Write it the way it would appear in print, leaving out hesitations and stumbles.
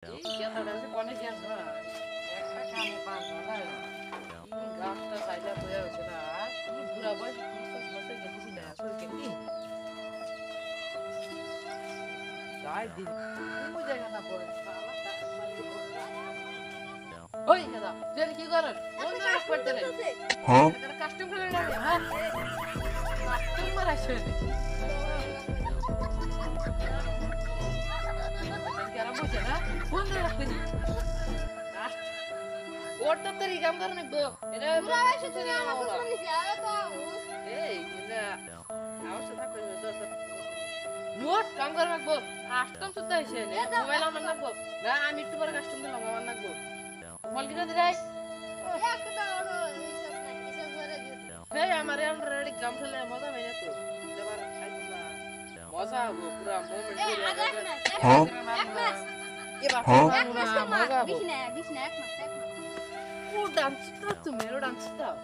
এই গেঁদাটা যে কনে গেছ না একটা কামে পার না গাছটা সাইডে বয়ে আছে না কি বুড়া বয়স বসে গেছিস না আসল কেটে যাই দিন কোন জায়গা না পড়ে ওই গেঁদা তুই কি করেন কোন কাজ করতে রে হ্যাঁ কাস্টমার না হ্যাঁ কাস্টমার আসে ফোন রাখবি ওটা তরি কাম করে না গো এটা পুরো এসেছে না ওরা এই না আওয়াজটা থাকবে তো নোট কাম করে রাখবো কাস্টম সুদ্ধা এসে নে মোবাইল আমার রাখবো না আমি একটু পরে কাস্টম দিলাম আমার রাখবো মোবাইল কিনে দিলাই একটা ওরো হিসাব নাই হিসাব করে দিও এই আমারে অলরেডি কাম চলে মজা মেনে তো এবার খাইবা মজা হবে পুরো মোমেন্ট করে হ্যাঁ এবার মজা হবে বিছনা এক মাস ও ডান্স তো তুমি ডান্স দাও